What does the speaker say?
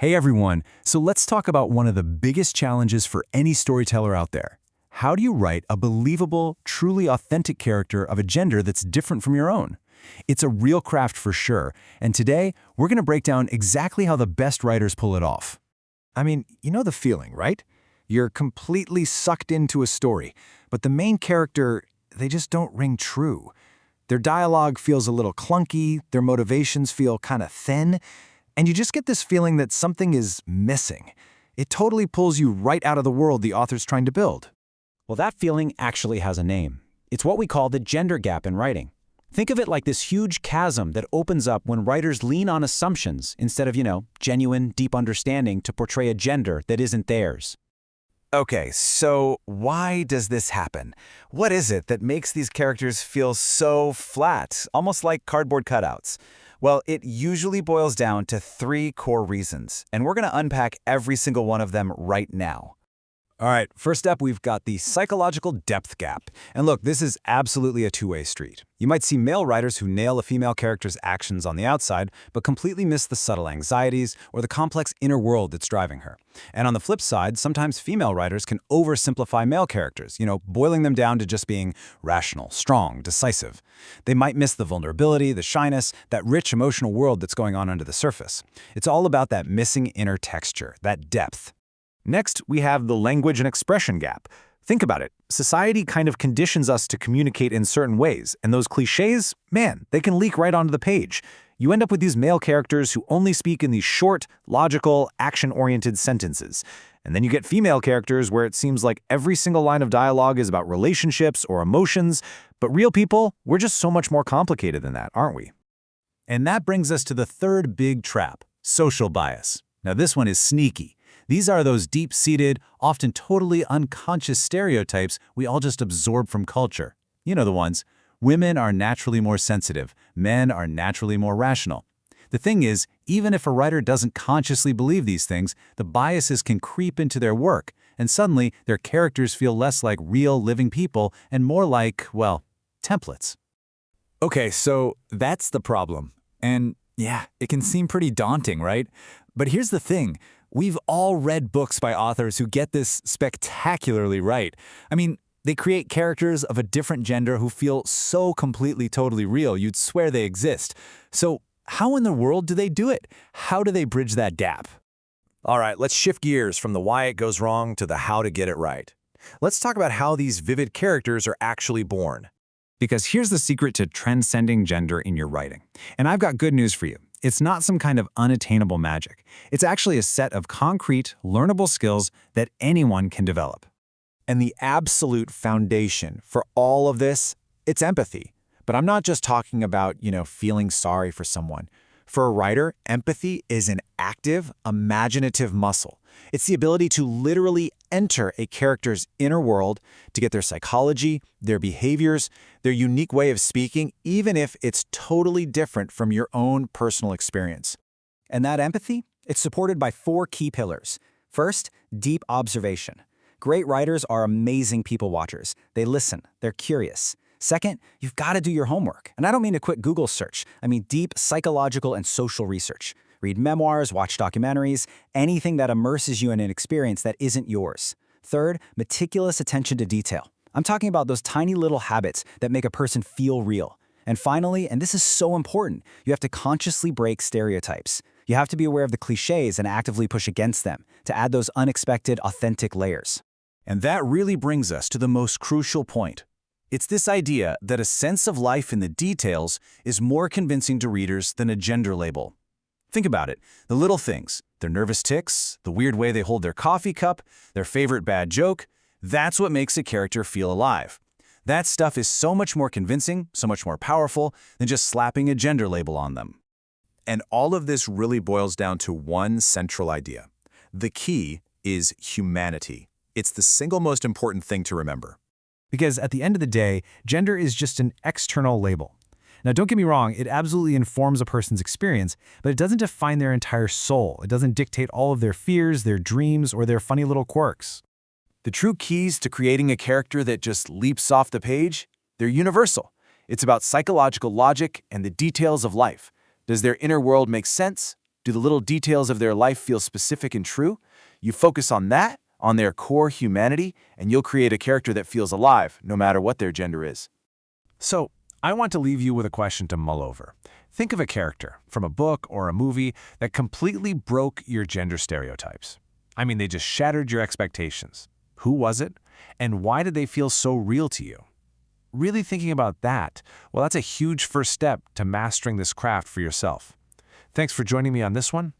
Hey everyone, so let's talk about one of the biggest challenges for any storyteller out there. How do you write a believable, truly authentic character of a gender that's different from your own? It's a real craft for sure, and today we're going to break down exactly how the best writers pull it off. I mean, you know the feeling, right? You're completely sucked into a story, but the main character, they just don't ring true. Their dialogue feels a little clunky, their motivations feel kind of thin, and you just get this feeling that something is missing. It totally pulls you right out of the world the author's trying to build. Well, that feeling actually has a name. It's what we call the gender gap in writing. Think of it like this huge chasm that opens up when writers lean on assumptions instead of, genuine, deep understanding to portray a gender that isn't theirs. Okay, so why does this happen? What is it that makes these characters feel so flat, almost like cardboard cutouts? Well, it usually boils down to three core reasons, and we're going to unpack every single one of them right now. All right, first up, we've got the psychological depth gap. And look, this is absolutely a two-way street. You might see male writers who nail a female character's actions on the outside, but completely miss the subtle anxieties or the complex inner world that's driving her. And on the flip side, sometimes female writers can oversimplify male characters, boiling them down to just being rational, strong, decisive. They might miss the vulnerability, the shyness, that rich emotional world that's going on under the surface. It's all about that missing inner texture, that depth. Next, we have the language and expression gap. Think about it. Society kind of conditions us to communicate in certain ways, and those cliches, man, they can leak right onto the page. You end up with these male characters who only speak in these short, logical, action-oriented sentences. And then you get female characters where it seems like every single line of dialogue is about relationships or emotions, but real people, we're just so much more complicated than that, aren't we? And that brings us to the third big trap, social bias. Now this one is sneaky. These are those deep-seated, often totally unconscious stereotypes we all just absorb from culture. You know the ones. Women are naturally more sensitive. Men are naturally more rational. The thing is, even if a writer doesn't consciously believe these things, the biases can creep into their work, and suddenly their characters feel less like real, living people and more like, well, templates. Okay, so that's the problem. And yeah, it can seem pretty daunting, right? But here's the thing. We've all read books by authors who get this spectacularly right. I mean, they create characters of a different gender who feel so completely, totally real, you'd swear they exist. So how in the world do they do it? How do they bridge that gap? All right, let's shift gears from the why it goes wrong to the how to get it right. Let's talk about how these vivid characters are actually born. Because here's the secret to transcending gender in your writing. And I've got good news for you. It's not some kind of unattainable magic. It's actually a set of concrete, learnable skills that anyone can develop. And the absolute foundation for all of this, it's empathy. But I'm not just talking about, feeling sorry for someone. For a writer, empathy is an active, imaginative muscle. It's the ability to literally enter a character's inner world to get their psychology, their behaviors, their unique way of speaking, even if it's totally different from your own personal experience. And that empathy, it's supported by four key pillars. First, deep observation. Great writers are amazing people watchers. They listen, they're curious. Second, you've got to do your homework. And I don't mean a quick Google search. I mean deep psychological and social research. Read memoirs, watch documentaries, anything that immerses you in an experience that isn't yours. Third, meticulous attention to detail. I'm talking about those tiny little habits that make a person feel real. And finally, and this is so important, you have to consciously break stereotypes. You have to be aware of the cliches and actively push against them to add those unexpected, authentic layers. And that really brings us to the most crucial point. It's this idea that a sense of life in the details is more convincing to readers than a gender label. Think about it. The little things, their nervous tics, the weird way they hold their coffee cup, their favorite bad joke, that's what makes a character feel alive. That stuff is so much more convincing, so much more powerful than just slapping a gender label on them. And all of this really boils down to one central idea. The key is humanity. It's the single most important thing to remember. Because at the end of the day, gender is just an external label. Now, don't get me wrong, it absolutely informs a person's experience, but it doesn't define their entire soul. It doesn't dictate all of their fears, their dreams, or their funny little quirks. The true keys to creating a character that just leaps off the page, they're universal. It's about psychological logic and the details of life. Does their inner world make sense? Do the little details of their life feel specific and true? You focus on that, on their core humanity, and you'll create a character that feels alive, no matter what their gender is. So, I want to leave you with a question to mull over. Think of a character from a book or a movie that completely broke your gender stereotypes. I mean, they just shattered your expectations. Who was it? And why did they feel so real to you? Really thinking about that, well, that's a huge first step to mastering this craft for yourself. Thanks for joining me on this one,